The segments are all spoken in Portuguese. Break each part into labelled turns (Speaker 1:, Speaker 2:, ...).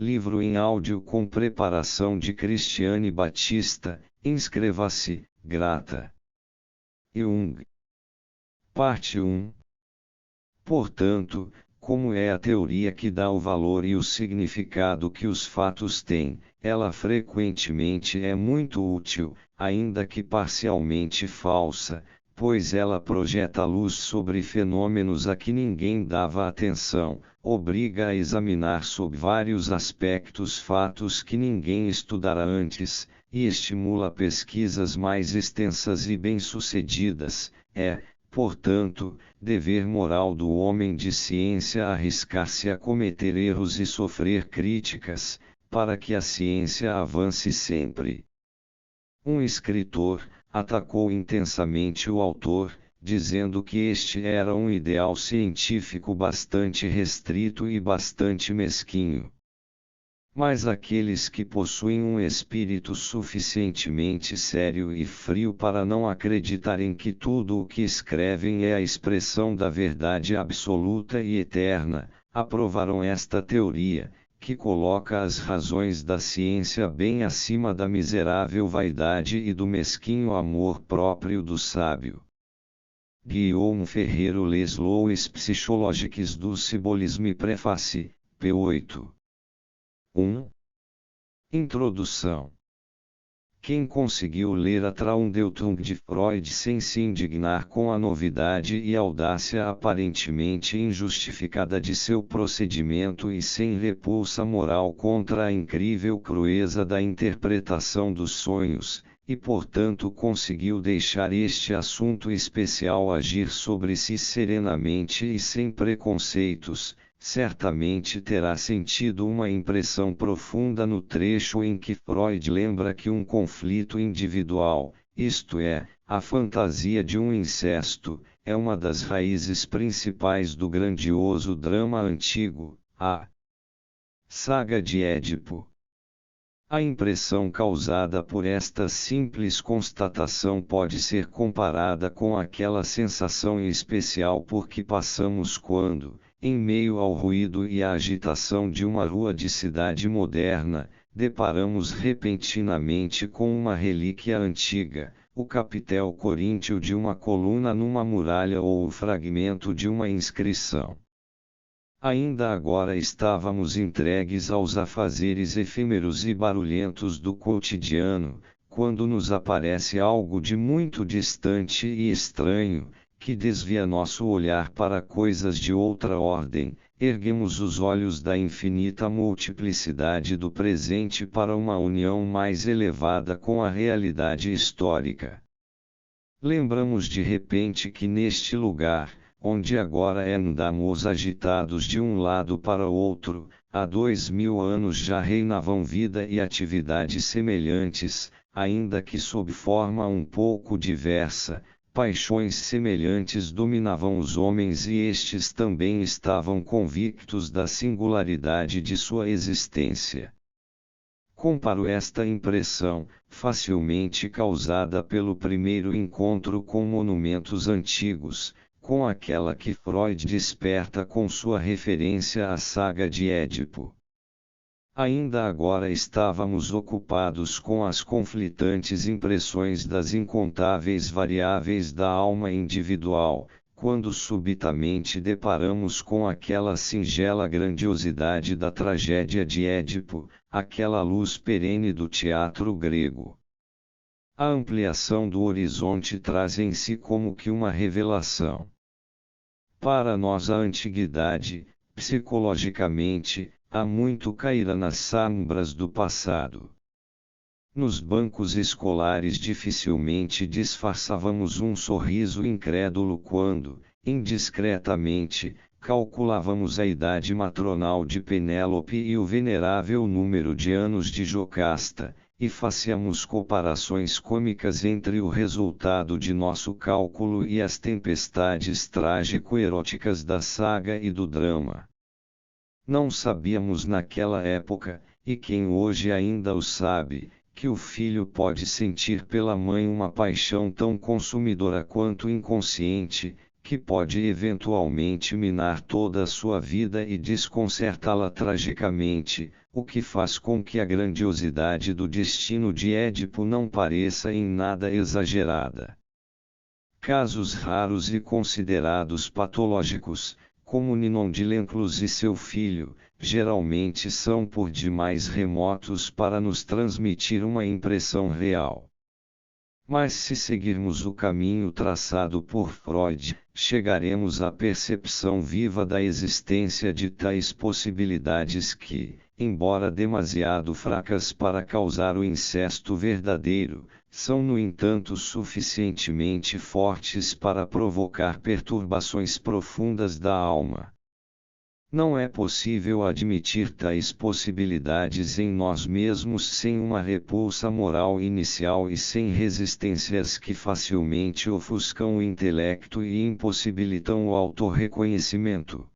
Speaker 1: livro em áudio com preparação de Cristiane Batista, inscreva-se, grata. Jung. Parte 1. Portanto, como é a teoria que dá o valor e o significado que os fatos têm, ela frequentemente é muito útil, ainda que parcialmente falsa, pois ela projeta luz sobre fenômenos a que ninguém dava atenção, obriga a examinar sob vários aspectos fatos que ninguém estudara antes, e estimula pesquisas mais extensas e bem-sucedidas. Portanto, dever moral do homem de ciência arriscar-se a cometer erros e sofrer críticas, para que a ciência avance sempre. Um escritor atacou intensamente o autor, dizendo que este era um ideal científico bastante restrito e bastante mesquinho. Mas aqueles que possuem um espírito suficientemente sério e frio para não acreditarem que tudo o que escrevem é a expressão da verdade absoluta e eterna, aprovaram esta teoria, que coloca as razões da ciência bem acima da miserável vaidade e do mesquinho amor próprio do sábio. Guillaume Ferreiro Les Lois Psychologiques du Symbolisme Préface, p. 1. Introdução. Quem conseguiu ler a Traumdeutung de Freud sem se indignar com a novidade e audácia aparentemente injustificada de seu procedimento e sem repulsa moral contra a incrível crueza da interpretação dos sonhos, e portanto conseguiu deixar este assunto especial agir sobre si serenamente e sem preconceitos, certamente terá sentido uma impressão profunda no trecho em que Freud lembra que um conflito individual, isto é, a fantasia de um incesto, é uma das raízes principais do grandioso drama antigo, a saga de Édipo. A impressão causada por esta simples constatação pode ser comparada com aquela sensação especial por que passamos quando, em meio ao ruído e à agitação de uma rua de cidade moderna, deparamos repentinamente com uma relíquia antiga, o capitel coríntio de uma coluna numa muralha ou o fragmento de uma inscrição. Ainda agora estávamos entregues aos afazeres efêmeros e barulhentos do cotidiano, quando nos aparece algo de muito distante e estranho, que desvia nosso olhar para coisas de outra ordem, erguemos os olhos da infinita multiplicidade do presente para uma união mais elevada com a realidade histórica. Lembramos de repente que neste lugar, onde agora andamos agitados de um lado para o outro, há 2000 anos já reinavam vida e atividade semelhantes, ainda que sob forma um pouco diversa, paixões semelhantes dominavam os homens e estes também estavam convictos da singularidade de sua existência. Comparo esta impressão, facilmente causada pelo primeiro encontro com monumentos antigos, com aquela que Freud desperta com sua referência à saga de Édipo. Ainda agora estávamos ocupados com as conflitantes impressões das incontáveis variáveis da alma individual, quando subitamente deparamos com aquela singela grandiosidade da tragédia de Édipo, aquela luz perene do teatro grego. A ampliação do horizonte traz em si como que uma revelação. Para nós a antiguidade, psicologicamente, há muito caíra nas sombras do passado. Nos bancos escolares dificilmente disfarçávamos um sorriso incrédulo quando, indiscretamente, calculávamos a idade matronal de Penélope e o venerável número de anos de Jocasta, e fazíamos comparações cômicas entre o resultado de nosso cálculo e as tempestades trágico-eróticas da saga e do drama. Não sabíamos naquela época, e quem hoje ainda o sabe, que o filho pode sentir pela mãe uma paixão tão consumidora quanto inconsciente, que pode eventualmente minar toda a sua vida e desconcertá-la tragicamente, o que faz com que a grandiosidade do destino de Édipo não pareça em nada exagerada. Casos raros e considerados patológicos, como Ninon de Lenclos e seu filho, geralmente são por demais remotos para nos transmitir uma impressão real. Mas se seguirmos o caminho traçado por Freud, chegaremos à percepção viva da existência de tais possibilidades que, embora demasiado fracas para causar o incesto verdadeiro, são no entanto suficientemente fortes para provocar perturbações profundas da alma. Não é possível admitir tais possibilidades em nós mesmos sem uma repulsa moral inicial e sem resistências que facilmente ofuscam o intelecto e impossibilitam o autorreconhecimento.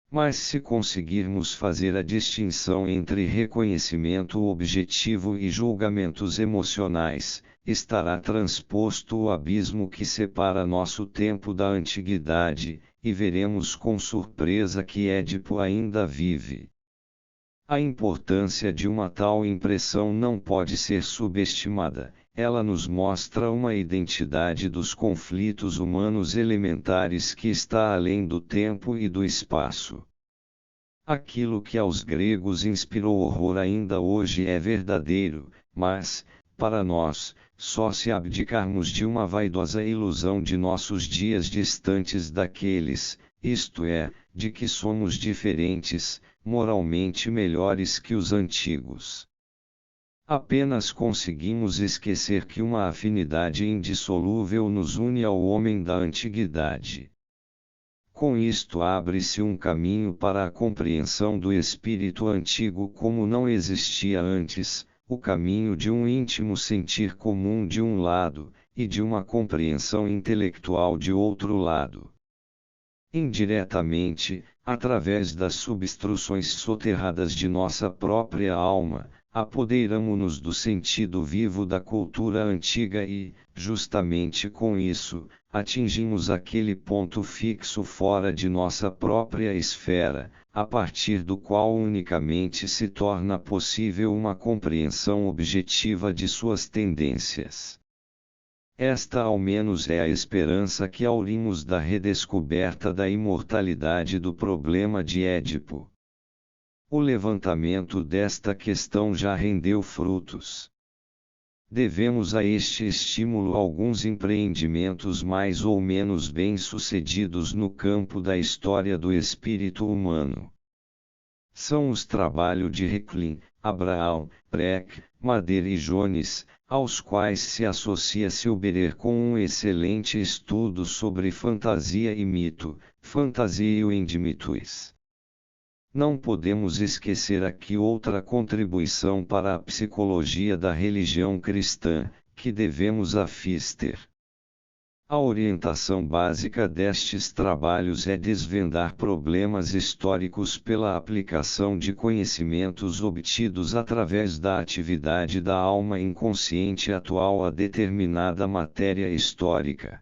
Speaker 1: Mas se conseguirmos fazer a distinção entre reconhecimento objetivo e julgamentos emocionais, estará transposto o abismo que separa nosso tempo da antiguidade, e veremos com surpresa que Édipo ainda vive. A importância de uma tal impressão não pode ser subestimada, ela nos mostra uma identidade dos conflitos humanos elementares que está além do tempo e do espaço. Aquilo que aos gregos inspirou horror ainda hoje é verdadeiro, mas, para nós, só se abdicarmos de uma vaidosa ilusão de nossos dias distantes daqueles, isto é, de que somos diferentes, moralmente melhores que os antigos. Apenas conseguimos esquecer que uma afinidade indissolúvel nos une ao homem da antiguidade. Com isto abre-se um caminho para a compreensão do espírito antigo como não existia antes, o caminho de um íntimo sentir comum de um lado, e de uma compreensão intelectual de outro lado. Indiretamente, através das substruções soterradas de nossa própria alma, apoderamo-nos do sentido vivo da cultura antiga e, justamente com isso, atingimos aquele ponto fixo fora de nossa própria esfera, a partir do qual unicamente se torna possível uma compreensão objetiva de suas tendências. Esta ao menos é a esperança que aurimos da redescoberta da imortalidade do problema de Édipo. O levantamento desta questão já rendeu frutos. Devemos a este estímulo alguns empreendimentos mais ou menos bem-sucedidos no campo da história do espírito humano. São os trabalhos de Reclin, Abraham, Preck, Mader e Jones, aos quais se associa Silberer com um excelente estudo sobre fantasia e mito, Fantasia e Indimitus. Não podemos esquecer aqui outra contribuição para a psicologia da religião cristã, que devemos a Pfister. A orientação básica destes trabalhos é desvendar problemas históricos pela aplicação de conhecimentos obtidos através da atividade da alma inconsciente atual a determinada matéria histórica.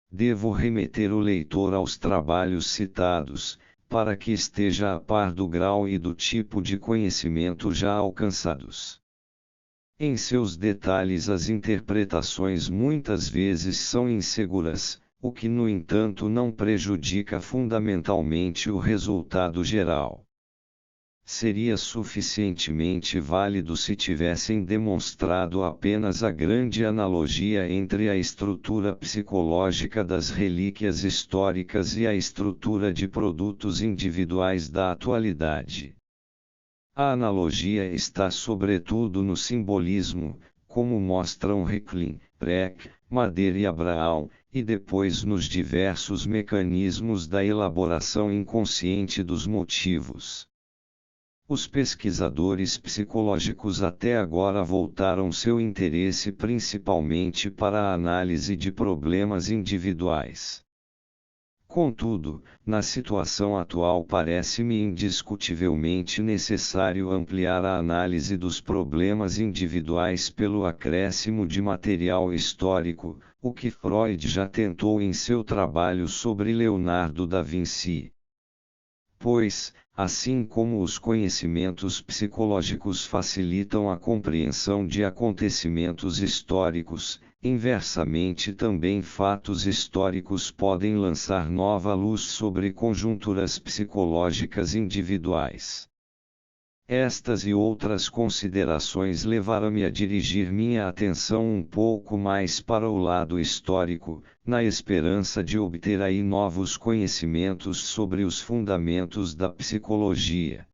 Speaker 1: Devo remeter o leitor aos trabalhos citados, para que esteja a par do grau e do tipo de conhecimento já alcançados. Em seus detalhes as interpretações muitas vezes são inseguras, o que no entanto não prejudica fundamentalmente o resultado geral. Seria suficientemente válido se tivessem demonstrado apenas a grande analogia entre a estrutura psicológica das relíquias históricas e a estrutura de produtos individuais da atualidade. A analogia está sobretudo no simbolismo, como mostram Reclin, Preck, Mader e Abraham, e depois nos diversos mecanismos da elaboração inconsciente dos motivos. Os pesquisadores psicológicos até agora voltaram seu interesse principalmente para a análise de problemas individuais. Contudo, na situação atual parece-me indiscutivelmente necessário ampliar a análise dos problemas individuais pelo acréscimo de material histórico, o que Freud já tentou em seu trabalho sobre Leonardo da Vinci. Pois, assim como os conhecimentos psicológicos facilitam a compreensão de acontecimentos históricos, inversamente também fatos históricos podem lançar nova luz sobre conjunturas psicológicas individuais. Estas e outras considerações levaram-me a dirigir minha atenção um pouco mais para o lado histórico, na esperança de obter aí novos conhecimentos sobre os fundamentos da psicologia.